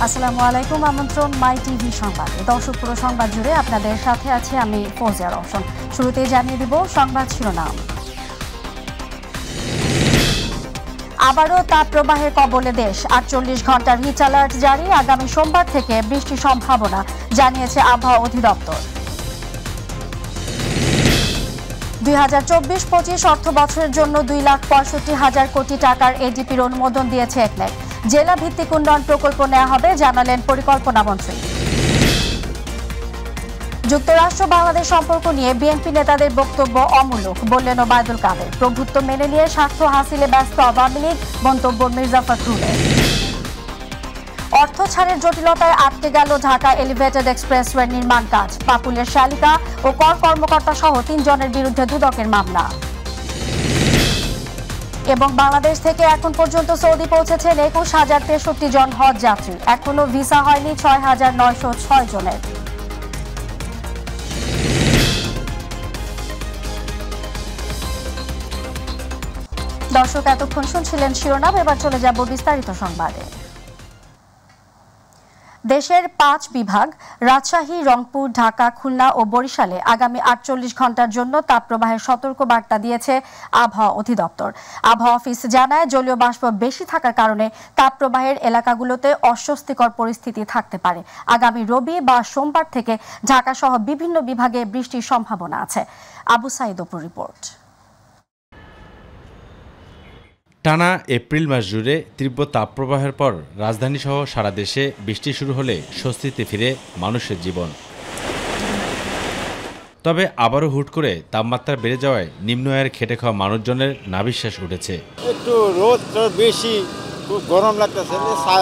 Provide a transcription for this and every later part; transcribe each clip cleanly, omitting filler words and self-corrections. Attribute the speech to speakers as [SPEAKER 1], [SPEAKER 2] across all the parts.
[SPEAKER 1] আসসালামু আলাইকুম। আমন্ত্রণ মাই টিভি সংবাদে। দর্শক পুরো সংবাদ জুড়ে আপনাদের সাথে আছি আমি ফৌজিয়া রওশন। শুরুতেই জানিয়ে দিব সংবাদ শিরোনাম। আবারও তাপপ্রবাহের কবলে দেশ, 48 ঘন্টার হিট অ্যালার্ট জারি। আগামী সোমবার থেকে বৃষ্টির সম্ভাবনা জানিয়েছে আবহাওয়া অধিদপ্তর। 2024-25 অর্থ বছরের জন্য 2,65,000 কোটি টাকার এডিপির অনুমোদন দিয়েছে একনেক। জেলা ভিত্তিক উন্নয়ন প্রকল্প নেওয়া হবে জানালেন পরিকল্পনা মন্ত্রী। যুক্তরাষ্ট্র বাংলাদেশ সম্পর্ক নিয়ে বিএনপি নেতাদের বক্তব্য অমূলক বললেন ওবায়দুল কাদের। প্রভুত্ব মেনে নিয়ে স্বার্থ হাসিলে ব্যস্ত আওয়ামী লীগ, মন্তব্য মির্জা ফখরুলের। অর্থ ছাড়ের জটিলতায় আটকে গেল ঢাকা এলিভেটেড এক্সপ্রেসওয়ে নির্মাণ কাজ। পাপুলের শালিকা ও কর কর্মকর্তা সহ 3 জনের বিরুদ্ধে দুদকের মামলা। এবং বাংলাদেশ থেকে এখন পর্যন্ত সৌদি পৌঁছেছেন 21,063 জন হজ যাত্রী। এখনো ভিসা হয়নি 6,906 জনের। দর্শক এতক্ষণ শুনছিলেন শিরোনাম, এবার চলে যাব বিস্তারিত সংবাদে। দেশের 5 বিভাগ রাজশাহী, রংপুর, ঢাকা, খুলনা ও বরিশালে আগামী 48 ঘন্টার জন্য তাপপ্রবাহের সতর্ক বার্তা দিয়েছে আবহাওয়া অধিদপ্তর। আবহাওয়া অফিস জানায়, জলীয় বাষ্প বেশি থাকার কারণে তাপপ্রবাহের এলাকাগুলোতে অস্বস্তিকর পরিস্থিতি থাকতে পারে। আগামী রবি বা সোমবার থেকে ঢাকা সহ বিভিন্ন বিভাগে বৃষ্টির সম্ভাবনা আছে। আবু সাইদ অপুর রিপোর্ট।
[SPEAKER 2] টানা এপ্রিল মাস জুড়ে তীব্র তাপপ্রবাহের পর রাজধানীসহ সারা দেশে বৃষ্টি শুরু হলে স্বস্তিতে ফিরে মানুষের জীবন। তবে আবারও হুট করে তাপমাত্রা বেড়ে যাওয়ায় নিম্ন আয়ের খেটে খাওয়া মানুষজনের নাভিশ্বাস উঠেছে।
[SPEAKER 3] একটু রোদ বেশি, খুব গরম লাগতেছে,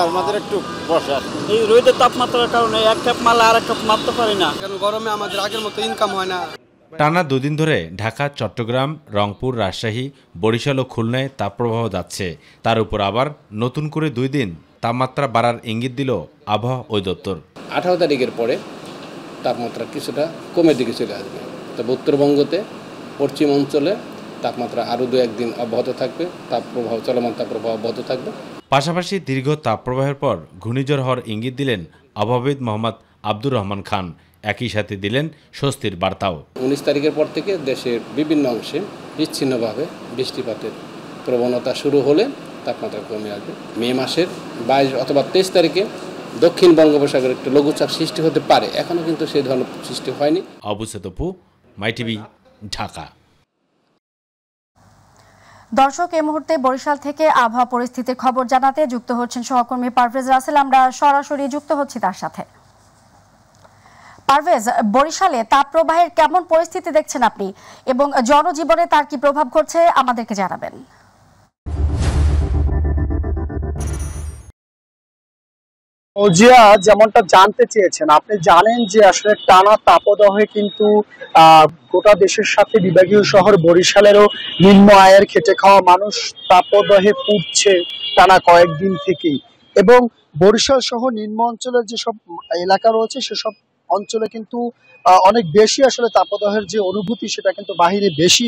[SPEAKER 3] আমাদের একটু বসা।
[SPEAKER 4] এই রোদের তাপমাত্রার কারণে এক কাপ মাল আর এক কাপ মারতে পারি না,
[SPEAKER 5] কারণ গরমে আমাদের আগের মতো ইনকাম হয় না।
[SPEAKER 2] টানা 2 দিন ধরে ঢাকা, চট্টগ্রাম, রংপুর, রাজশাহী, বরিশাল ও খুলনায় তাপপ্রবাহ যাচ্ছে। তার উপর আবার নতুন করে 2 দিন তাপমাত্রা বাড়ার ইঙ্গিত দিল আবহাওয়া অধিদপ্তর।
[SPEAKER 6] 18 তারিখের পরে তাপমাত্রা কিছুটা কমের দিকে চলে আসবে। তবে উত্তরবঙ্গতে, পশ্চিম অঞ্চলে তাপমাত্রা আরও 2-1 দিন অব্যাহত থাকবে। চলমান তাপপ্রবাহ অব্যাহত থাকবে।
[SPEAKER 2] পাশাপাশি দীর্ঘ তাপপ্রবাহের পর ঘূর্ণিঝড় হওয়ার ইঙ্গিত দিলেন আবহাওয়াবিদ মোহাম্মদ আব্দুর রহমান খান। একই সাথে দিলেন স্বস্তির বার্তাও।
[SPEAKER 6] 19 তারিখের পর থেকে দেশের বিভিন্ন অংশে বিচ্ছিন্নভাবে বৃষ্টিপাতের প্রবণতা শুরু হলে তাপমাত্রা কমে আসবে। মে মাসের 22 অথবা 23 তারিখে দক্ষিণ বঙ্গোপসাগরে একটু লঘুচাপ সৃষ্টি হতে পারে। এখনও কিন্তু সেই ধরনের সৃষ্টি হয়নি।
[SPEAKER 2] আবু সাইদ অপু, মাই টিভি, ঢাকা।
[SPEAKER 1] দর্শক, এই মুহূর্তে বরিশাল থেকে আবহাওয়া পরিস্থিতির খবর জানাতে যুক্ত হচ্ছেন সহকর্মী পারভেজ রাসেল। আমরা সরাসরি যুক্ত হচ্ছি তার সাথে। পারভেজ, বরিশালে তাপপ্রবাহের কেমন পরিস্থিতি দেখছেন আপনি এবং জনজীবনে তার কি প্রভাব ঘটছে আমাদেরকে জানাবেন।
[SPEAKER 7] ফৌজিয়া, যেমনটা জানতে চেয়েছেন, আপনি জানেন যে আসলে টানা তাপদাহে কিন্তু গোটা দেশের সাথে বিভাগীয় শহর বরিশালেরও নিম্ন আয়ের খেটে খাওয়া মানুষ তাপদাহে পুড়ছে টানা কয়েকদিন থেকেই। এবং বরিশাল সহ নিম্ন অঞ্চলের যেসব এলাকা রয়েছে সেসব অঞ্চলে কিন্তু অনেক বেশি আসলে তাপদাহের যে অনুভূতি সেটা কিন্তু বাহিরে বেশি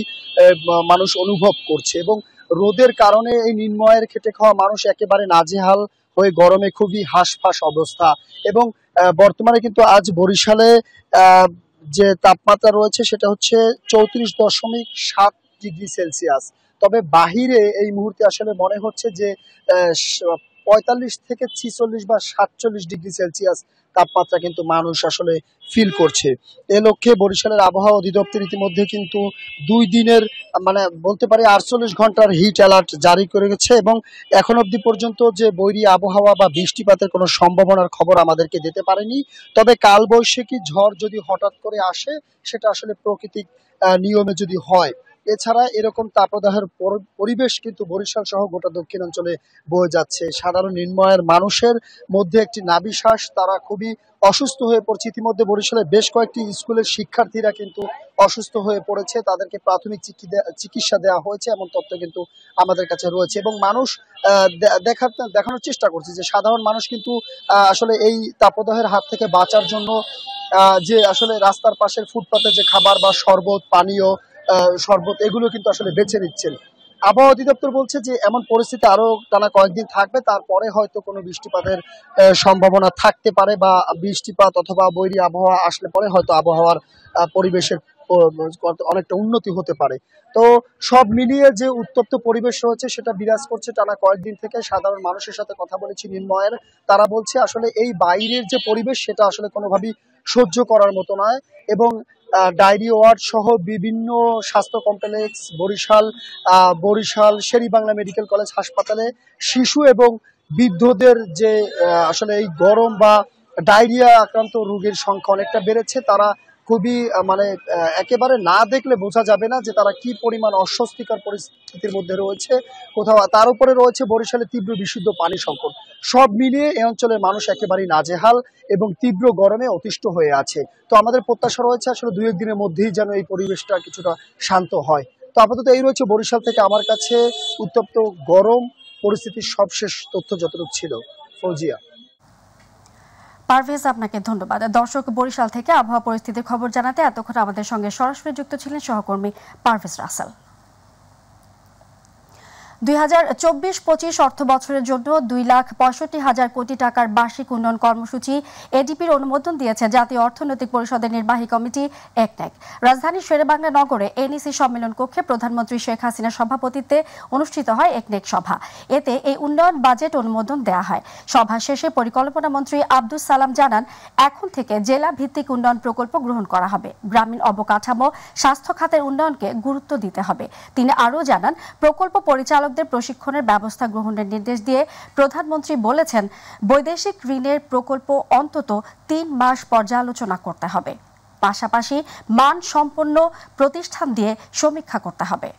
[SPEAKER 7] মানুষ অনুভব করছে। এবং রোদের কারণে এই নিম্ন আয়ের খেটে খাওয়া মানুষ একেবারে নাজেহাল হয়ে গরমে খুবই হাঁসফাঁস অবস্থা। এবং বর্তমানে কিন্তু আজ বরিশালে যে তাপমাত্রা রয়েছে সেটা হচ্ছে 34.7 ডিগ্রি সেলসিয়াস। তবে বাহিরে এই মুহূর্তে আসলে মনে হচ্ছে যে 45 থেকে 46 বা 47 ডিগ্রি সেলসিয়াস তাপমাত্রা কিন্তু মানুষ আসলে ফিল করছে। এ লক্ষ্যে বরিশালের আবহাওয়া অধিদপ্তর ইতিমধ্যে কিন্তু 2 দিনের বলতে পারি 48 ঘন্টার হিট অ্যালার্ট জারি করে গেছে। এবং এখন অবধি পর্যন্ত যে বৈরী আবহাওয়া বা বৃষ্টিপাতের কোনো সম্ভাবনার খবর আমাদেরকে দিতে পারেনি। তবে কালবৈশাখী ঝড় যদি হঠাৎ করে আসে সেটা আসলে প্রাকৃতিক নিয়মে যদি হয়। এছাড়া এরকম তাপদাহের পরিবেশ কিন্তু বরিশাল সহ গোটা দক্ষিণাঞ্চলে বয়ে যাচ্ছে। সাধারণ নিম্ন আয়ের মানুষের মধ্যে একটি নাভিশ্বাস, তারা খুবই অসুস্থ হয়ে পড়ছে। ইতিমধ্যে বরিশালের বেশ কয়েকটি স্কুলের শিক্ষার্থীরা কিন্তু অসুস্থ হয়ে পড়েছে, তাদেরকে প্রাথমিক চিকিৎসা দেওয়া হয়েছে এমন তথ্য কিন্তু আমাদের কাছে রয়েছে। এবং মানুষ দেখানোর চেষ্টা করছে যে সাধারণ মানুষ কিন্তু আসলে এই তাপদাহের হাত থেকে বাঁচার জন্য যে আসলে রাস্তার পাশের ফুটপাতে যে খাবার বা শরবত, পানীয়, শরবত এগুলো কিন্তু আসলে বেছে নিচ্ছেন। আবহাওয়া অধিদপ্তর বলছে যে এমন পরিস্থিতি আরো টানা কয়েকদিন থাকবে, তারপরে হয়তো কোনো বৃষ্টিপাতের সম্ভাবনা থাকতে পারে, বা বৃষ্টিপাত অথবা বৈরী আবহাওয়া আসলে পরে হয়তো আবহাওয়ার পরিবেশের অনেকটা উন্নতি হতে পারে। তো সব মিলিয়ে যে উত্তপ্ত পরিবেশ রয়েছে সেটা বিরাজ করছে টানা কয়েকদিন থেকে। সাধারণ মানুষের সাথে কথা বলেছি নির্ময়ের, তারা বলছে আসলে এই বাইরের যে পরিবেশ সেটা আসলে কোনোভাবেই সহ্য করার মতো নয়। এবং ডায়রি ওয়ার্ড সহ বিভিন্ন স্বাস্থ্য complex, Barishal Sher-e-Bangla medical college হাসপাতালে শিশু এবং বৃদ্ধদের যে আসলে এই গরম বা ডায়রিয়া আক্রান্ত রোগীর সংখ্যা অনেকটা বেড়েছে। তারা খুবই একেবারে না দেখলে বোঝা যাবে না যে তারা কি পরিমাণ অস্বস্তিকর পরিস্থিতির মধ্যে রয়েছে। কোথাও তার উপরে রয়েছে বরিশালে তীব্র বিশুদ্ধ পানি সংকট। সব মিলিয়ে এই অঞ্চলের মানুষ একেবারেই নাজেহাল এবং তীব্র গরমে অতিষ্ঠ হয়ে আছে। তো আমাদের প্রত্যাশা রয়েছে আসলে 2-1 দিনের মধ্যেই যেন এই পরিবেশটা কিছুটা শান্ত হয়। তো আপাতত এই রয়েছে বরিশাল থেকে আমার কাছে উত্তপ্ত গরম পরিস্থিতির সবশেষ তথ্য যতটুকু ছিল। ফৌজিয়া।
[SPEAKER 1] পারভেজ, আপনাকে ধন্যবাদ। দর্শক, বরিশাল থেকে আবহাওয়া পরিস্থিতির খবর জানাতে এতক্ষণ আমাদের সঙ্গে সরাসরি যুক্ত ছিলেন সহকর্মী পারভেজ রাসেল। 2024-25 অর্থ বছরের জন্য 2,65,000 কোটি টাকার বার্ষিক উন্নয়ন কর্মসূচি এডিপির অনুমোদন দিয়েছে জাতীয় অর্থনৈতিক পরিষদের নির্বাহী কমিটি একনেক। রাজধানীর শেরেবাংলা নগরে এনইসি সম্মেলন কক্ষে প্রধানমন্ত্রী শেখ হাসিনার সভাপতিত্বে অনুষ্ঠিত হয় একনেক সভা। এতে এই উন্নয়ন বাজেট অনুমোদন দেয়া হয়। সভা শেষে পরিকল্পনা মন্ত্রী আব্দুস সালাম জানান, এখন থেকে জেলা ভিত্তিক উন্নয়ন প্রকল্প গ্রহণ করা হবে। গ্রামীণ অবকাঠামো, স্বাস্থ্য খাতের উন্নয়নকে গুরুত্ব দিতে হবে। তিনি আরও জানান, প্রকল্প পরিচালক প্রশিক্ষণের ব্যবস্থা গ্রহণের নির্দেশ দিয়ে প্রধানমন্ত্রী বলেছেন, বৈদেশিক ঋণের প্রকল্প অন্তত 3 মাস পর্যালোচনা করতে হবে। পাশাপাশি মানসম্পন্ন প্রতিষ্ঠান দিয়ে সমীক্ষা করতে হবে।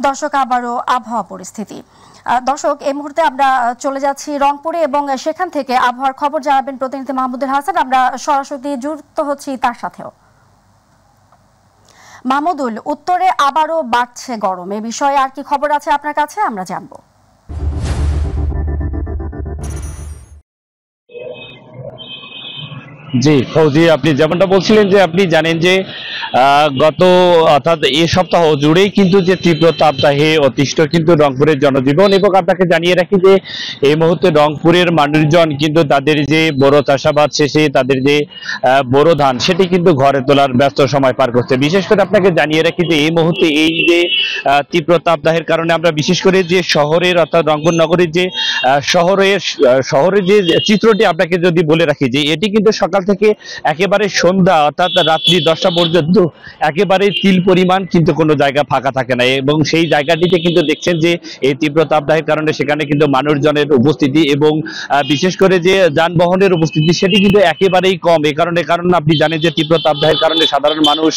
[SPEAKER 1] দর্শক, আবারও আবহাওয়া পরিস্থিতি। দর্শক, এই মুহূর্তে আমরা চলে যাচ্ছি রংপুরে এবং সেখান থেকে আবহাওয়ার খবর জানাবেন প্রতিনিধি মাহমুদুল হাসান। আমরা সরাসরি যুক্ত হচ্ছি তার সাথেও। মাহমুদুল, উত্তরে আবারও বাড়ছে গরম, এ বিষয়ে আর কি খবর আছে আপনার কাছে, আমরা জানবো।
[SPEAKER 8] জি ফৌজি, আপনি যেমনটা বলছিলেন যে আপনি জানেন যে গত অর্থাৎ এই সপ্তাহ জুড়েই কিন্তু যে তীব্র তাপদাহে অতিষ্ঠ কিন্তু রংপুরের জনজীবন। এবং আপনাকে জানিয়ে রাখি যে এই মুহূর্তে রংপুরের মানুষজন কিন্তু তাদের যে বড় চাষাবাদ শেষে তাদের যে বড় ধান সেটি কিন্তু ঘরে তোলার ব্যস্ত সময় পার করছে। বিশেষ করে আপনাকে জানিয়ে রাখি যে এই মুহূর্তে এই যে তীব্র তাপদাহের কারণে আমরা বিশেষ করে যে শহরের অর্থাৎ রংপুর নগরীর যে শহরের যে চিত্রটি আপনাকে যদি বলে রাখি যে এটি কিন্তু সকাল থেকে একেবারে সন্ধ্যা অর্থাৎ রাত্রি 10টা পর্যন্ত একেবারে তিল পরিমাণ কিন্তু কোনো জায়গা ফাঁকা থাকে না। এবং সেই জায়গাটিতে কিন্তু দেখছেন যে এই তীব্র তাপদাহের কারণে সেখানে কিন্তু মানুষজনের উপস্থিতি এবং বিশেষ করে যে যানবাহনের উপস্থিতি সেটি কিন্তু একেবারেই কম। কারণ আপনি জানেন যে তীব্র তাপদাহের কারণে সাধারণ মানুষ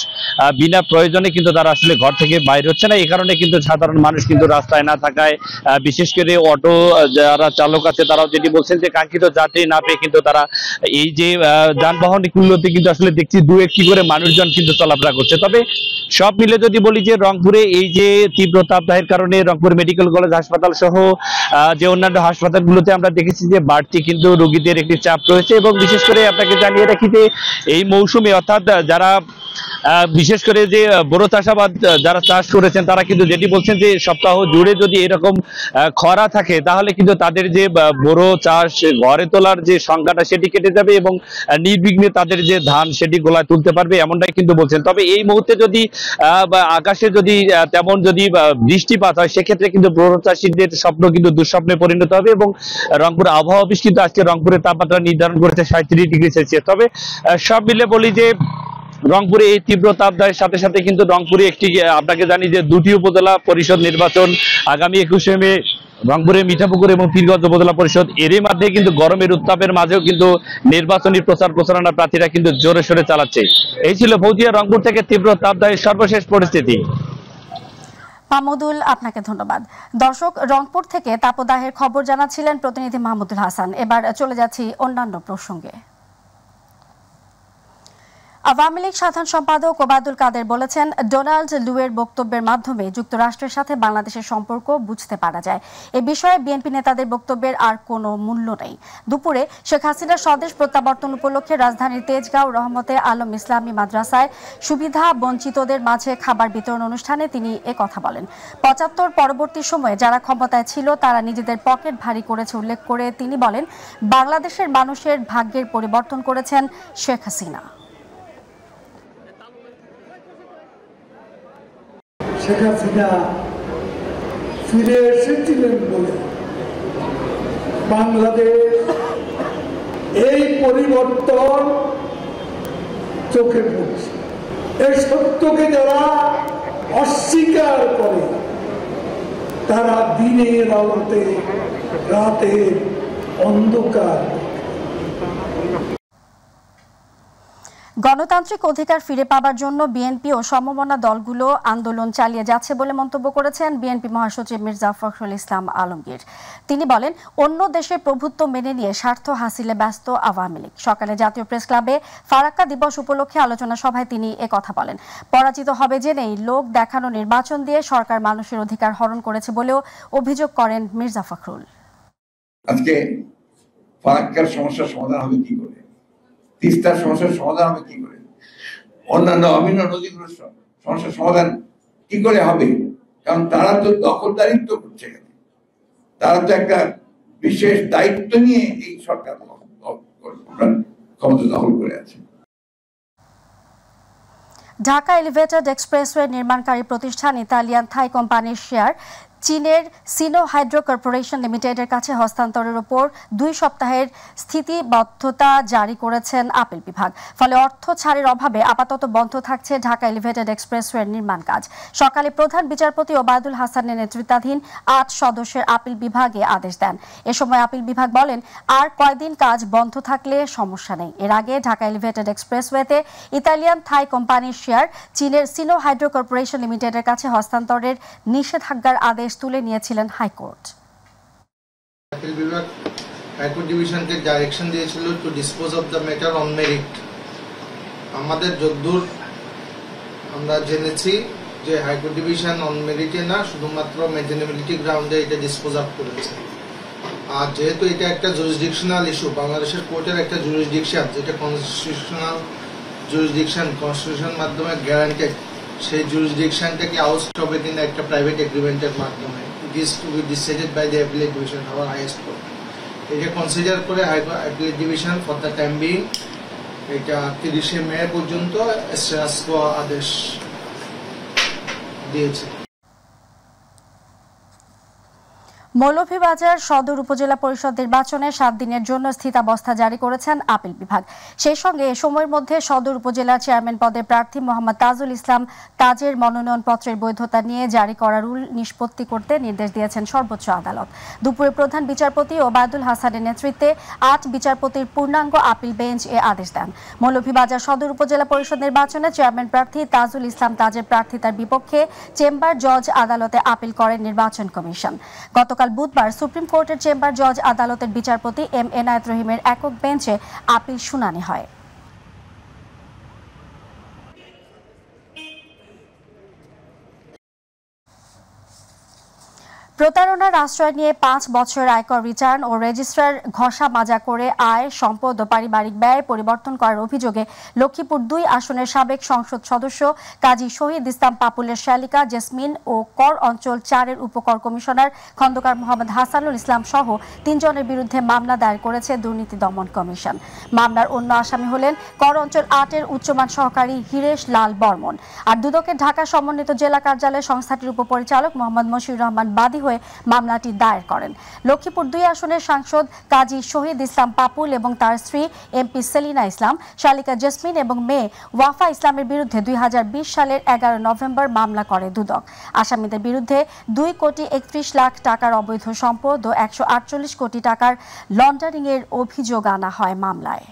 [SPEAKER 8] বিনা প্রয়োজনে কিন্তু তারা আসলে ঘর থেকে বাইরে হচ্ছে না। এই কারণে কিন্তু সাধারণ মানুষ কিন্তু রাস্তায় না থাকায় বিশেষ করে অটো যারা চালক আছে তারাও যেটি বলছেন যে কাঙ্ক্ষিত যাত্রী না পেয়ে কিন্তু তারা এই যে যানবাহনগুলোতে কিন্তু আসলে দেখছি 2-1টি করে মানুষজন কিন্তু চলাফেরা করছে। তবে সব মিলে যদি বলি যে রংপুরে এই যে তীব্র তাপদাহের কারণে রংপুর মেডিকেল কলেজ হাসপাতাল সহ যে অন্যান্য হাসপাতালগুলোতে আমরা দেখেছি যে বাড়তি কিন্তু রোগীদের একটি চাপ রয়েছে। এবং বিশেষ করে আপনাকে জানিয়ে রাখি যে এই মৌসুমে অর্থাৎ যারা বিশেষ করে যে বড় চাষাবাদ যারা চাষ করেছেন তারা কিন্তু যেটি বলছেন যে সপ্তাহ জুড়ে যদি এরকম খরা থাকে তাহলে কিন্তু তাদের যে বড় চাষ ঘরে তোলার যে সংখ্যাটা সেটি কেটে যাবে এবং নির্বিঘ্নে তাদের যে ধান সেটি গোলায় তুলতে পারবে, এমনটাই কিন্তু বলছেন। তবে এই মুহূর্তে যদি আকাশে যদি তেমন যদি বৃষ্টিপাত হয় সেক্ষেত্রে কিন্তু বড় চাষিদের স্বপ্ন কিন্তু দুঃস্বপ্নে পরিণত হবে। এবং রংপুর আবহাওয়া অফিস কিন্তু আজকে রংপুরের তাপমাত্রা নির্ধারণ করেছে 37 ডিগ্রি সেলসিয়াস। তবে সব মিলে বলি যে রংপুরে এই তীব্র তাপদাহের সাথে সাথে কিন্তু রংপুরে একটি আপনাকে জানি যে 2টি উপজেলা পরিষদ নির্বাচন আগামী 21শে মে রংপুরে মিঠাপুকুর এবং পীরগঞ্জ উপজেলা পরিষদ। এরই মধ্যে কিন্তু গরমের উত্তাপের মাঝেও কিন্তু নির্বাচনী প্রচারণা প্রার্থীরা কিন্তু জোরে সোরে চালাচ্ছে। এই ছিল ফৌজিয়া রংপুর থেকে তীব্র তাপদাহের সর্বশেষ পরিস্থিতি।
[SPEAKER 1] মাহমুদুল, আপনাকে ধন্যবাদ। দর্শক, রংপুর থেকে তাপদাহের খবর জানাচ্ছিলেন প্রতিনিধি মাহমুদুল হাসান। এবার চলে যাচ্ছি অন্যান্য প্রসঙ্গে। আওয়ামী লীগ সাধারণ সম্পাদক ওবায়দুল কাদের বলেছেন, ডোনাল্ড লুয়ের বক্তব্যের মাধ্যমে যুক্তরাষ্ট্রের সাথে বাংলাদেশের সম্পর্ক বুঝতে পারা যায়। এ বিষয়ে বিএনপি নেতাদের বক্তব্যের আর কোনো মূল্য নেই। দুপুরে শেখ হাসিনার স্বদেশ প্রত্যাবর্তন উপলক্ষে রাজধানীর তেজগাঁও রহমতে আলম ইসলামী মাদ্রাসায় সুবিধা বঞ্চিতদের মাঝে খাবার বিতরণ অনুষ্ঠানে তিনি একথা বলেন। ৭৫ পরবর্তী সময়ে যারা ক্ষমতায় ছিল তারা নিজেদের পকেট ভারী করেছে উল্লেখ করে তিনি বলেন, বাংলাদেশের মানুষের ভাগ্যের পরিবর্তন করেছেন শেখ হাসিনা।
[SPEAKER 9] শেখ হাসিনা ফিরে এসেছিলেন বলে বাংলাদেশ এই পরিবর্তন চোখে পড়ছে। এই সত্যকে যারা অস্বীকার করে তারা দিনের আলোতে রাতের অন্ধকার।
[SPEAKER 1] গণতান্ত্রিক অধিকার ফিরে পাবার জন্য বিএনপি ও সমমনা দলগুলো আন্দোলন চালিয়ে যাচ্ছে বলে মন্তব্য করেছেন বিএনপি মহাসচিব মির্জা ফখরুল ইসলাম আলমগীর। তিনি বলেন, অন্য দেশের প্রভুত্ব মেনে নিয়ে স্বার্থ হাসিলে ব্যস্ত আওয়ামী লীগ। সকালে জাতীয় প্রেস ক্লাবে ফারাক্কা দিবস উপলক্ষে আলোচনা সভায় তিনি একথা বলেন। পরাজিত হবে জেনেই লোক দেখানো নির্বাচন দিয়ে সরকার মানুষের অধিকার হরণ করেছে বলেও অভিযোগ করেন মির্জা ফখরুল।
[SPEAKER 10] আজকে ফারাক্কার সমস্যার সমাধান হবে কি করে, তিস্তার সমস্যার সমাধান হবে কি করে, অন্যান্য অভিন্ন নদীগুলোর সমস্যার সমাধান কি করে হবে? কারণ তারা তো দখলদারিত্ব করছে, তারা তো একটা বিশেষ দায়িত্ব নিয়ে এই সরকার ক্ষমতা দখল করে আছে।
[SPEAKER 1] ঢাকা এলিভেটেড এক্সপ্রেসওয়ে নির্মাণকারী প্রতিষ্ঠান ইতালিয়ান থাই কোম্পানির শেয়ার চীনের সিনো হাইড্রো কর্পোরেশন লিমিটেডের কাছে হস্তান্তরের ওপর 2 সপ্তাহের স্থিতিবদ্ধতা জারি করেছেন আপিল বিভাগ। ফলে অর্থ ছাড়ের অভাবে আপাতত বন্ধ থাকছে ঢাকা এলিভেটেড এক্সপ্রেসওয়ের নির্মাণ কাজ। সকালে প্রধান বিচারপতি ওবায়দুল হাসানের নেতৃত্বাধীন 8 সদস্যের আপিল বিভাগে আদেশ দেন। এ সময় আপিল বিভাগ বলেন, আর কয়দিন কাজ বন্ধ থাকলে সমস্যা নেই। এর আগে ঢাকা এলিভেটেড এক্সপ্রেসওয়েতে ইতালিয়ান থাই কোম্পানির শেয়ার চীনের সিনো হাইড্রো কর্পোরেশন লিমিটেডের কাছে হস্তান্তরের নিষেধাজ্ঞার আদেশ তুলে নিয়েছিলেন হাইকোর্ট।
[SPEAKER 11] আপিল বিভাগ হাইকোর্ট ডিভিশনকে ডাইরেকশন দিয়েছিল to dispose of the matter on merit. আমাদের যদ্দূর আমরা জেনেছি যে হাইকোর্ট ডিভিশন অন মেরিটে না, শুধুমাত্র মেজরিটি গ্রাউন্ডে এটা ডিসপোজ আপ করেছে। আর যেহেতু এটা একটা জুরিসডিকশনাল ইস্যু, বাংলাদেশের কোর্টের একটা জুরিসডিকশন, যেটা কনস্টিটিউশনাল জুরিসডিকশন, কনস্টিটিউশন মাধ্যমে গ্যারান্টেড, সেই জুরিসডিকশনটাকে আউট হবে কিনা একটা প্রাইভেট এগ্রিমেন্টের মাধ্যমে। It is to be decided by the appellate division, our highest court. এটা কনসিডার করে appellate division for the time being এটা 30শে মে পর্যন্ত এসরাসকো আদেশ দিয়েছে।
[SPEAKER 1] মৌলভীবাজার সদর উপজেলা পরিষদ নির্বাচনে 7 দিনের জন্য স্থিতাবস্থা জারি করেছেন আপিল বিভাগ। সেই সঙ্গে এ সময়ের মধ্যে সদর উপজেলার চেয়ারম্যান পদে প্রার্থী মোহাম্মদ তাজুল ইসলাম তাজের মনোনয়নপত্রের বৈধতা নিয়ে জারি করা রুল নিষ্পত্তি করতে নির্দেশ দিয়েছেন সর্বোচ্চ আদালত। দুপুরে প্রধান বিচারপতি ওবায়দুল হাসানের নেতৃত্বে 8 বিচারপতির পূর্ণাঙ্গ আপিল বেঞ্চ এ আদেশ দেন। মৌলভীবাজার সদর উপজেলা পরিষদ নির্বাচনে চেয়ারম্যান প্রার্থী তাজুল ইসলাম তাজের প্রার্থিতার বিপক্ষে চেম্বার জজ আদালতে আপিল করেন নির্বাচন কমিশন। গতকাল বুধবার সুপ্রিম কোর্টের চেম্বার জজ আদালতের বিচারপতি এম এনায়েত রহিমের একক বেঞ্চে আপিল শুনানি হয়। প্রতারণার আশ্রয় নিয়ে 5 বছর আয়কর রিটার্ন ও রেজিস্ট্রার ঘষা মাজা করে আয়, সম্পদ ও পারিবারিক ব্যয় পরিবর্তন করার অভিযোগে লক্ষ্মীপুর 2 আসনের সাবেক সংসদ সদস্য কাজী শহীদ ইসলাম পাপুলের শ্যালিকা জেসমিন ও কর অঞ্চল 4-এর উপকর কমিশনার খন্দকার মোহাম্মদ হাসানুল ইসলাম সহ 3 জনের বিরুদ্ধে মামলা দায়ের করেছে দুর্নীতি দমন কমিশন। মামলার অন্য আসামি হলেন কর অঞ্চল 8-এর উচ্চমান সহকারী হিরেশ লাল বর্মন। আর দুদকের ঢাকা সমন্বিত জেলা কার্যালয় সংস্থাটির উপপরিচালক মোহাম্মদ মশিউর রহমান বাদী হয়ে মামলাটি দায়ের করেন। লক্ষ্মীপুর 2 আসনের সাংসদ কাজী শহীদ ইসলাম পাপুল এবং তার স্ত্রী এমপি সেলিনা ইসলাম, শালিকা জেসমিন এবং মেয়ে ওয়াফা ইসলামের বিরুদ্ধে 2020 সালের 11 নভেম্বর মামলা করে দুদক। আসামিদের বিরুদ্ধে 2,31 লাখ টাকার অবৈধ সম্পদ ও 148 কোটি টাকার লন্ডারিং এর অভিযোগ আনা হয় মামলায়।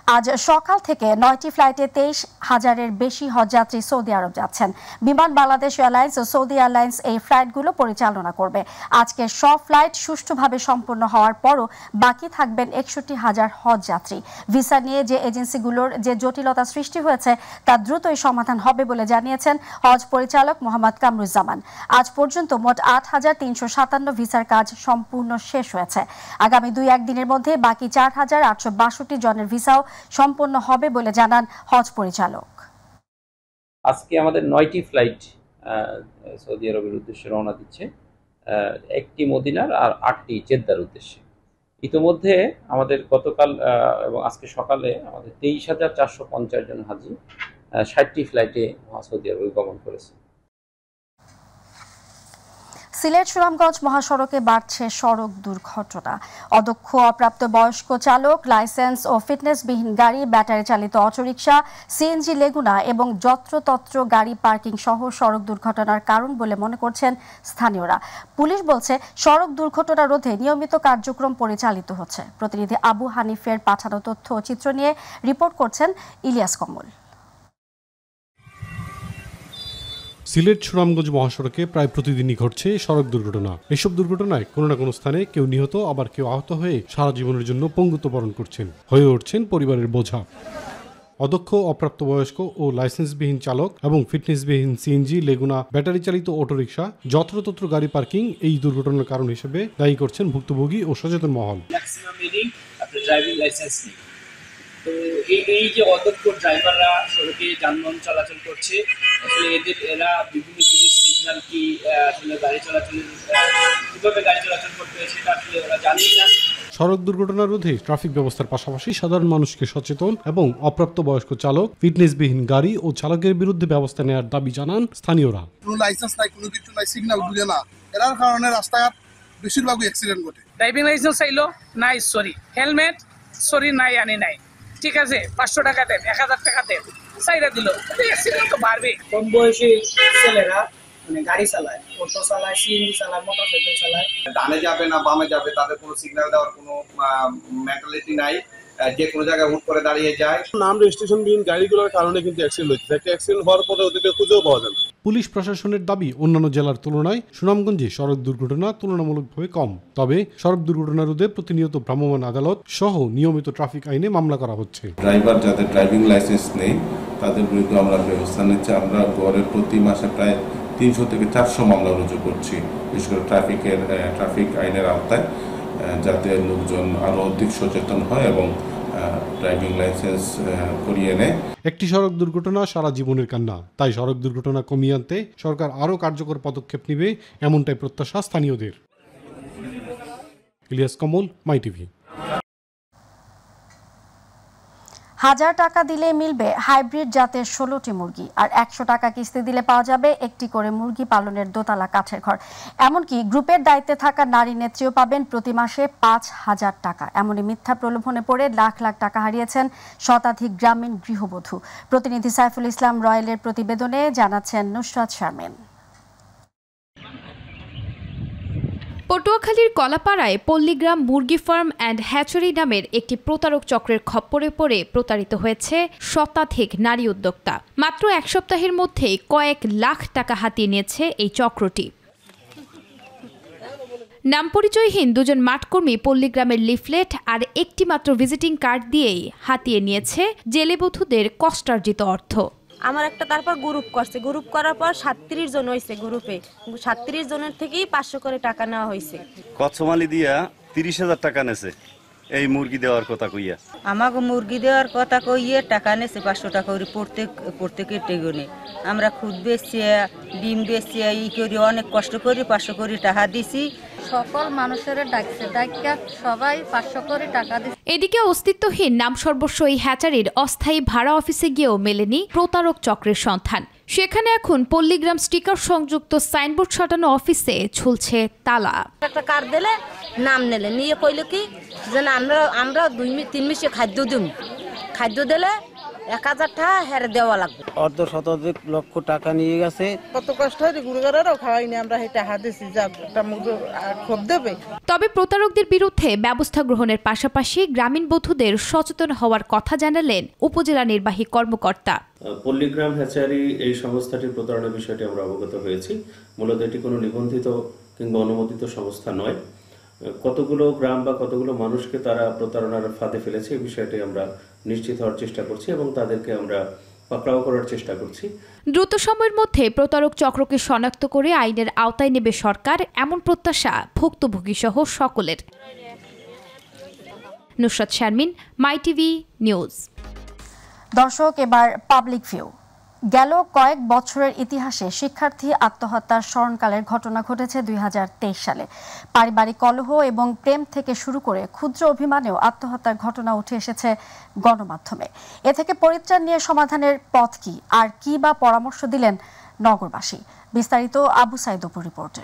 [SPEAKER 1] আজ সকাল থেকে 9টি ফ্লাইটে 23,000-এর বেশি হজযাত্রী সৌদি আরব যাচ্ছেন। বিমান বাংলাদেশ এয়ারলাইন্স ও সৌদি এয়ারলাইন্স এই ফ্লাইটগুলো পরিচালনা করবে। আজকে সব ফ্লাইট সুষ্ঠুভাবে সম্পন্ন হওয়ার পরও বাকি থাকবেন 61,000 হজযাত্রী। ভিসা নিয়ে যে এজেন্সিগুলোর যে জটিলতা সৃষ্টি হয়েছে তা দ্রুতই সমাধান হবে বলে জানিয়েছেন হজ পরিচালক মোহাম্মদ কামরুজ্জামান। আজ পর্যন্ত মোট 8,357 ভিসার কাজ সম্পূর্ণ শেষ হয়েছে। আগামী 2-1 দিনের মধ্যে বাকি 4,862 জনের ভিসাও সম্পন্ন হবে বলে জানান হজ পরিচালক।
[SPEAKER 12] আজকে আমাদের 9টি ফ্লাইট সৌদি আরবের উদ্দেশ্যে রওনা দিচ্ছে, 1টি মদিনার আর 8টি জেদ্দার উদ্দেশ্যে। ইতোমধ্যে আমাদের গতকাল এবং আজকে সকালে আমাদের 23,450 জন হাজি 60টি ফ্লাইটে সৌদি আরবে গমন করেছে।
[SPEAKER 1] সিলেট সুনামগঞ্জ মহাসড়কে বাড়ছে সড়ক দুর্ঘটনা। অদক্ষ অপ্রাপ্ত বয়স্ক চালক, লাইসেন্স ও ফিটনেসবিহীন গাড়ি, ব্যাটারি চালিত অটোরিকশা, সিএনজি লেগুনা এবং যত্রতত্র গাড়ি পার্কিং সহ সড়ক দুর্ঘটনার কারণ বলে মনে করছেন স্থানীয়রা। পুলিশ বলছে সড়ক দুর্ঘটনা রোধে নিয়মিত কার্যক্রম পরিচালিত হচ্ছে। প্রতিনিধি আবু হানিফের পাঠানো তথ্য ও চিত্র নিয়ে রিপোর্ট করছেন ইলিয়াস কমল।
[SPEAKER 13] সিলেট সুনামগঞ্জ মহাসড়কে প্রায় প্রতিদিনই ঘটছে সড়ক দুর্ঘটনা। এসব দুর্ঘটনায় কোনো না কোনো স্থানে কেউ নিহত, আবার কেউ আহত হয়ে সারা জীবনের জন্য পঙ্গুত্ব বরণ করছেন, হয়ে উঠছেন পরিবারের বোঝা। অদক্ষ অপ্রাপ্তবয়স্ক ও লাইসেন্সবিহীন চালক এবং ফিটনেসবিহীন সিএনজি, লেগুনা, ব্যাটারি চালিত অটোরিকশা, যত্রতত্র গাড়ি পার্কিং এই দুর্ঘটনার কারণ হিসেবে দায়ী করছেন ভুক্তভোগী ও সচেতন মহল।
[SPEAKER 14] তো এই যে অদক্ষ ড্রাইভাররা সড়কে যানবাহন চলাচল করছে, আসলে এরা বিভিন্ন জিনিস সিগন্যাল কি আসলে গাড়ি চলাচল কিভাবে গাড়ি চলাচল করতে হয় সেটা আসলে ওরা জানেই না।
[SPEAKER 13] সড়ক দুর্ঘটনা রোধে ট্রাফিক ব্যবস্থার পাশাপাশি সাধারণ মানুষকে সচেতন এবং অপ্রাপ্তবয়স্ক চালক, ফিটনেসবিহীন গাড়ি ও চালকের বিরুদ্ধে ব্যবস্থা নেওয়ার দাবি জানান স্থানীয়রা।
[SPEAKER 11] কোনো লাইসেন্স নাই, কোনো কিছু নাই, সিগন্যাল বুঝে না, এর কারণে রাস্তাঘাট বেশিরভাগই অ্যাক্সিডেন্ট ঘটে।
[SPEAKER 15] ড্রাইভিং লাইসেন্স চাইলো নাই, সরি হেলমেট, সরি নাই আনি নাই, ঠিক আছে 500 টাকা দেন, 1000 টাকা দেন, সাইরা দিল, অ্যাক্সিডেন্ট তো বাড়বে।
[SPEAKER 14] কম বয়সী ছেলেরা মানে গাড়ি চালায়, অটো চালায়, সিএনজি চালায়, মোটরসাইকেল চালায়।
[SPEAKER 16] ডানে যাবে না বামে যাবে তাদের কোনো সিগন্যাল দেওয়ার কোনো মেন্টালিটি নাই, যে কোনো জায়গায় হুট করে দাঁড়িয়ে যায়।
[SPEAKER 17] নাম রেজিস্ট্রেশন বিহীন গাড়িগুলোর কারণে কিন্তু অ্যাক্সিডেন্ট হচ্ছে। একটা অ্যাক্সিডেন্ট হওয়ার পরে ওদেরকে খুঁজেও পাওয়া যায় না।
[SPEAKER 13] পুলিশ প্রশাসনের দাবি, অন্যান্য জেলার তুলনায় সুনামগঞ্জে সড়ক দুর্ঘটনা তুলনামূলকভাবে কম। তবে সড়ক দুর্ঘটনা রোধে প্রতিনিয়ত ভ্রাম্যমাণ আদালত সহ নিয়মিত ট্রাফিক আইনে মামলা করা হচ্ছে।
[SPEAKER 18] ড্রাইভার যাদের ড্রাইভিং লাইসেন্স নেই তাদের বিরুদ্ধে আমরা ব্যবস্থা নিচ্ছি। আমরা গড়ের প্রতি মাসে প্রায় 300 থেকে 400 মামলা রুজু করছি, বিশেষ করে ট্রাফিক আইনের আওতায়, যাতে লোকজন আরো অধিক সচেতন হয় এবং ড্রাইভিং লাইসেন্স করিয়ে নেয়।
[SPEAKER 13] একটি সড়ক দুর্ঘটনা সারা জীবনের কান্না, তাই সড়ক দুর্ঘটনা কমিয়ে আনতে সরকার আরও কার্যকর পদক্ষেপ নেবে, এমনটাই প্রত্যাশা স্থানীয়দের। ইলিয়াস কমল, মাই টিভি।
[SPEAKER 1] 1000 টাকা দিলে মিলবে হাইব্রিড জাতের 16টি মুরগি, আর 100 টাকা কিস্তি দিলে পাওয়া যাবে একটি করে মুরগি পালনের দোতলা কাঠের ঘর। এমনকি গ্রুপের দায়িত্বে থাকা নারী নেত্রীও পাবেন প্রতি মাসে 5000 টাকা। এমনই মিথ্যা প্রলোভনে পড়ে লাখ লাখ টাকা হারিয়েছেন শতাধিক গ্রামীণ গৃহবধূ। প্রতিনিধি সাইফুল ইসলাম রয়েলের প্রতিবেদনে জানাচ্ছেন নুসরাত শারমিন।
[SPEAKER 19] পটুয়াখালীর কলাপাড়ায় পল্লীগ্রাম মুরগি ফার্ম অ্যান্ড হ্যাচারি নামের একটি প্রতারক চক্রের খপ্পরে পড়ে প্রতারিত হয়েছে শতাধিক নারী উদ্যোক্তা। মাত্র 1 সপ্তাহের মধ্যেই কয়েক লাখ টাকা হাতিয়ে নিয়েছে এই চক্রটি। নাম পরিচয়হীন দুজন মাঠকর্মী পল্লীগ্রামের লিফলেট আর একটি মাত্র ভিজিটিং কার্ড দিয়েই হাতিয়ে নিয়েছে জেলেবধূদের কষ্টার্জিত অর্থ।
[SPEAKER 20] আমার একটা তারপর গ্রুপ করছে, গ্রুপ করার পর 37 জন হয়েছে গ্রুপে, 37 জনের থেকেই 500 করে টাকা নেওয়া হয়েছে।
[SPEAKER 21] কচ্ছমালি দিয়া 30,000 টাকা নেছে এই মুরগি দেওয়ার কথা কইয়া।
[SPEAKER 22] আমাকে মুরগি দেওয়ার কথা কইয়ে টাকা নেছে 500 টাকা করে প্রত্যেকের টেগুনে। আমরা খুদ বেচছি, ডিম বেচছি, ই করি অনেক কষ্ট করি 500 করে টাকা দিছি।
[SPEAKER 23] সকল মানুষের ডাকছে, ডাকা সবাই 500 করে টাকা দিচ্ছে।
[SPEAKER 19] এদিকে অস্তিত্বহীন নাম সর্বস্ব এই হ্যাচারির অস্থায়ী ভাড়া অফিসে গিয়েও মেলেনি প্রতারক চক্রের সন্ধান। সেখানে এখন পল্লীগ্রাম স্টিকার সংযুক্ত সাইনবোর্ড সাটানো অফিসে ঝুলছে তালা।
[SPEAKER 20] একটা কার্ড দিলে নাম নিলে নিয়ে কইল কি যে আমরা 2-3 মাসে খাদ্য দিম, খাদ্য দিলে
[SPEAKER 22] 1000 টাকা হেরে দেওয়া লাগবে।
[SPEAKER 3] অর্ধ শতাধিক লক্ষ টাকা নিয়ে গেছে।
[SPEAKER 4] কত কষ্ট হয় গুরুগারারও খাওয়াইনি আমরা, এটা হাদিছি যা একটা মুখ ক্ষোভ দেবে।
[SPEAKER 19] তবে প্রতারকদের বিরুদ্ধে ব্যবস্থা গ্রহণের পাশাপাশি গ্রামীণ বধূদের সচেতন হওয়ার কথা জানালেন উপজেলা নির্বাহী কর্মকর্তা।
[SPEAKER 5] পল্লীগ্রাম হ্যাচারি এই সংস্থাটির প্রতারণার বিষয়টি আমরা অবগত হয়েছি। মূলত এটি কোনো নিবন্ধিত কিংবা অনুমোদিত সংস্থা নয়। কতগুলো গ্রাম বা কতগুলো মানুষকে তারা প্রতারণার ফাঁদে ফেলেছে এই বিষয়টি আমরা নিশ্চিত হওয়ার চেষ্টা করছি এবং তাদেরকে আমরা পাকড়াও করার চেষ্টা করছি।
[SPEAKER 19] দ্রুত সময়ের মধ্যে প্রতারক চক্রকে শনাক্ত করে আইনের আওতায় নেবে সরকার, এমন প্রত্যাশা ভুক্তভোগী সহ সকলের। নুসরাত শারমিন, মাই টিভি নিউজ।
[SPEAKER 1] দর্শক, এবার পাবলিক ভিউ। গেল কয়েক বছরের ইতিহাসে শিক্ষার্থী আত্মহত্যার স্মরণকালের ঘটনা ঘটেছে 2023 সালে। পারিবারিক কলহ এবং প্রেম থেকে শুরু করে ক্ষুদ্র অভিমানেও আত্মহত্যার ঘটনা উঠে এসেছে গণমাধ্যমে। এ থেকে পরিত্রাণ নিয়ে সমাধানের পথ কি, আর কি বা পরামর্শ দিলেন নগরবাসী? বিস্তারিত আবু সাইদ অপুর রিপোর্টে।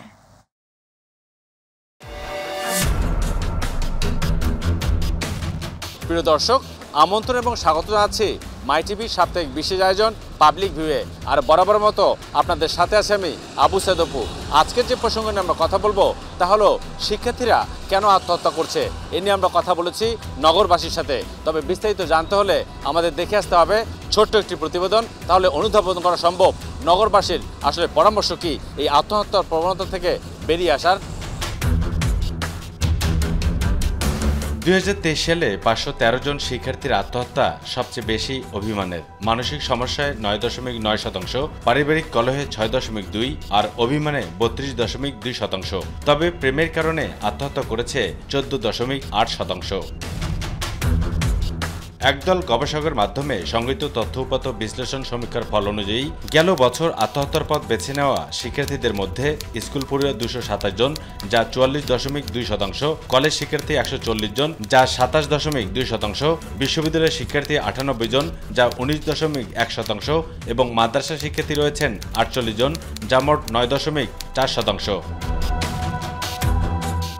[SPEAKER 2] প্রিয় দর্শক, আমন্ত্রণ এবং স্বাগত জানাচ্ছি মাই টিভির সাপ্তাহিক বিশেষ আয়োজন পাবলিক ভিউয়ে। আর বরাবর মতো আপনাদের সাথে আছে আমি আবু সাইদ অপু। আজকের যে প্রসঙ্গ নিয়ে আমরা কথা বলবো তা হলো শিক্ষার্থীরা কেন আত্মহত্যা করছে। এ নিয়ে আমরা কথা বলেছি নগরবাসীর সাথে। তবে বিস্তারিত জানতে হলে আমাদের দেখে আসতে হবে ছোট্ট একটি প্রতিবেদন, তাহলে অনুধাবন করা সম্ভব নগরবাসীর আসলে পরামর্শ কি এই আত্মহত্যার প্রবণতা থেকে বেরিয়ে আসার। 2023 সালে 513 জন শিক্ষার্থীর আত্মহত্যা সবচেয়ে বেশি অভিমানের। মানসিক সমস্যায় 9.9%, পারিবারিক কলহে 6.2 আর অভিমানে 32.2%। তবে প্রেমের কারণে আত্মহত্যা করেছে 14.8%। একদল গবেষকের মাধ্যমে সংগৃহীত তথ্য উপাত্ত বিশ্লেষণ সমীক্ষার ফল অনুযায়ী গেল বছর আত্মহত্যার পথ বেছে নেওয়া শিক্ষার্থীদের মধ্যে স্কুল পড়ুয়া 227 জন, যা 44.2%, কলেজ শিক্ষার্থী 140 জন, যা 27.2%, বিশ্ববিদ্যালয়ের শিক্ষার্থী 98 জন, যা 19.1%, এবং মাদ্রাসা শিক্ষার্থী রয়েছেন 48 জন, যা মোট 9.4%।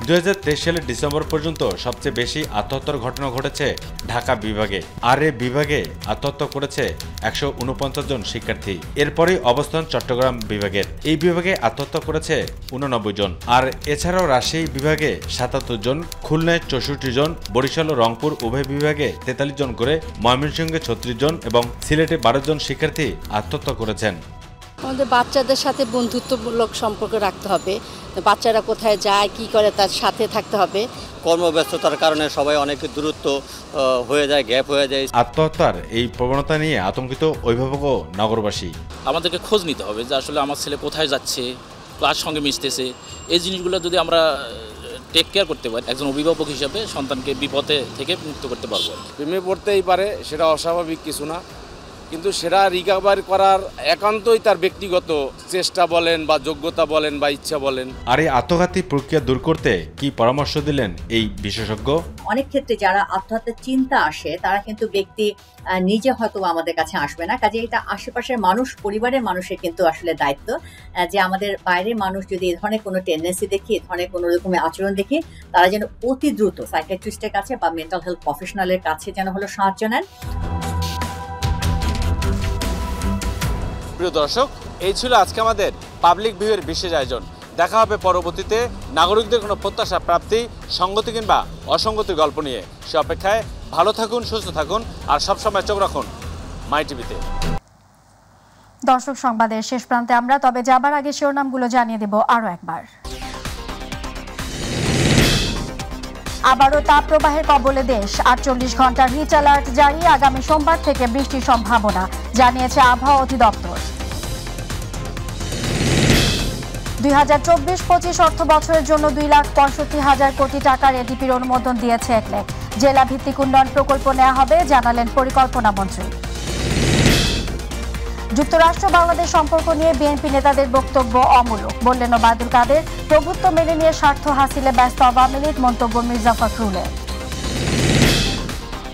[SPEAKER 2] 2023 সালের ডিসেম্বর পর্যন্ত সবচেয়ে বেশি আত্মহত্যার ঘটনা ঘটেছে ঢাকা বিভাগে। আর এ বিভাগে আত্মহত্যা করেছে 149 জন শিক্ষার্থী। এরপরই অবস্থান চট্টগ্রাম বিভাগের। এই বিভাগে আত্মহত্যা করেছে 89 জন। আর এছাড়াও রাজশাহী বিভাগে 77 জন, খুলনায় 64 জন, বরিশাল ও রংপুর উভয় বিভাগে 43 জন করে, ময়মনসিংহে 36 জন এবং সিলেটে 12 জন শিক্ষার্থী আত্মহত্যা করেছেন।
[SPEAKER 24] আমাদের বাচ্চাদের সাথে বন্ধুত্বমূলক সম্পর্ক রাখতে হবে। বাচ্চারা কোথায় যায় কি করে তার সাথে থাকতে হবে।
[SPEAKER 25] কর্মব্যস্ততার কারণে সবাই অনেক দূরত্ব হয়ে যায়, গ্যাপ হয়ে যায়।
[SPEAKER 2] আত্মহত্যার এই প্রবণতা নিয়ে আতঙ্কিত অভিভাবক ও নগরবাসী।
[SPEAKER 26] আমাদেরকে খোঁজ নিতে হবে যে আসলে আমার ছেলে কোথায় যাচ্ছে, কার সঙ্গে মিশতেছে। এই জিনিসগুলো যদি আমরা টেক কেয়ার করতে পারি, একজন অভিভাবক হিসাবে সন্তানকে বিপদে থেকে মুক্ত করতে পারবো।
[SPEAKER 27] প্রেমে পড়তেই পারে, সেটা অস্বাভাবিক কিছু না, কিন্তু সেটা রিকভার করার একান্তই তার ব্যক্তিগত চেষ্টা বলেন বা যোগ্যতা বলেন বা ইচ্ছা বলেন।
[SPEAKER 2] আর এই আত্মঘাতী প্রক্রিয়া দূর করতে কি পরামর্শ দিলেন এই বিশেষজ্ঞ?
[SPEAKER 28] অনেক ক্ষেত্রে যারা আত্মহত্যার চিন্তা আসে তারা কিন্তু ব্যক্তি নিজে হয়তো আমাদের কাছে আসবে না, কাজে এটা আশেপাশের মানুষ, পরিবারের মানুষের কিন্তু আসলে দায়িত্ব যে আমাদের বাইরের মানুষ যদি এই ধরনের কোনো টেন্ডেন্সি দেখি, এই ধরনের কোনো রকমের আচরণ দেখি, তারা যেন অতি দ্রুত সাইকিয়াট্রিস্টের কাছে বা মেন্টাল হেলথ প্রফেশনালের কাছে যেন হলো সাহায্য নেন।
[SPEAKER 2] প্রিয় দর্শক, এই ছিল আজকে আমাদের পাবলিক ভিউয়ের বিশেষ আয়োজন। দেখা হবে পরবর্তীতে নাগরিকদের কোনো প্রত্যাশা প্রাপ্তি, সংগতি কিংবা অসঙ্গতির গল্প নিয়ে। সে অপেক্ষায় ভালো থাকুন, সুস্থ থাকুন আর সবসময় চোখ রাখুন মাই টিভিতে।
[SPEAKER 1] দর্শক, সংবাদের শেষ প্রান্তে আমরা, তবে যাবার আগে শিরোনামগুলো জানিয়ে দেব আরও একবার। আবারও তাপপ্রবাহের কবলে দেশ, 48 ঘন্টার হিট অ্যালার্ট জারি, আগামী সোমবার থেকে বৃষ্টির সম্ভাবনা জানিয়েছে আবহাওয়া অধিদপ্তর। 2024-25 অর্থ বছরের জন্য 2,65,000 কোটি টাকার এডিপির অনুমোদন দিয়েছে একনেক। জেলা ভিত্তিক উন্নয়ন প্রকল্প নেওয়া হবে জানালেন পরিকল্পনা মন্ত্রী। যুক্তরাষ্ট্র বাংলাদেশ সম্পর্ক নিয়ে বিএনপি নেতাদের বক্তব্য অমূলক, বললেন ওবায়দুল কাদের। প্রভুত্ব মেনে নিয়ে স্বার্থ হাসিলে ব্যস্ত আওয়ামী লীগ, মন্তব্য মির্জা ফখরুলের।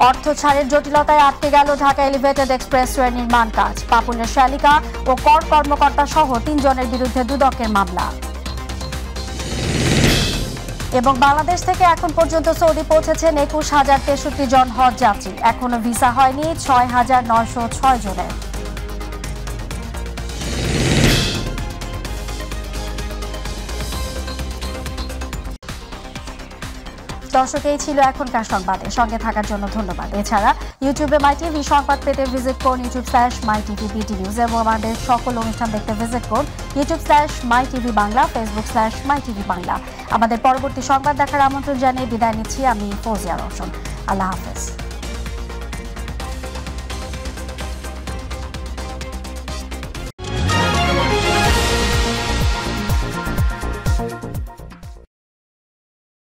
[SPEAKER 1] অর্থ ছাড়ের জটিলতায় আটকে গেল ঢাকা এলিভেটেড এক্সপ্রেসওয়ে নির্মাণ কাজ। পাপুলের শালিকা ও কর কর্মকর্তা সহ 3 জনের বিরুদ্ধে দুদকের মামলা। এবং বাংলাদেশ থেকে এখন পর্যন্ত সৌদি পৌঁছেছেন ২১,০৬৩ জন হজ যাত্রী। এখনো ভিসা হয়নি ৬,৯০৬ জনের। দর্শক, এই ছিল এখনকার সংবাদে। সঙ্গে থাকার জন্য ধন্যবাদ। এছাড়া ইউটিউবে মাই টিভি সংবাদ পেতে ভিজিট করুন youtube/mytvbtnews এবং আমাদের সকল অনুষ্ঠান দেখতে ভিজিট করুন youtube/mytvbangla, facebook/mytvbangla। আমাদের পরবর্তী সংবাদ দেখার আমন্ত্রণ জানিয়ে বিদায় নিচ্ছি আমি ফৌজিয়া রওশন। আল্লাহ হাফেজ।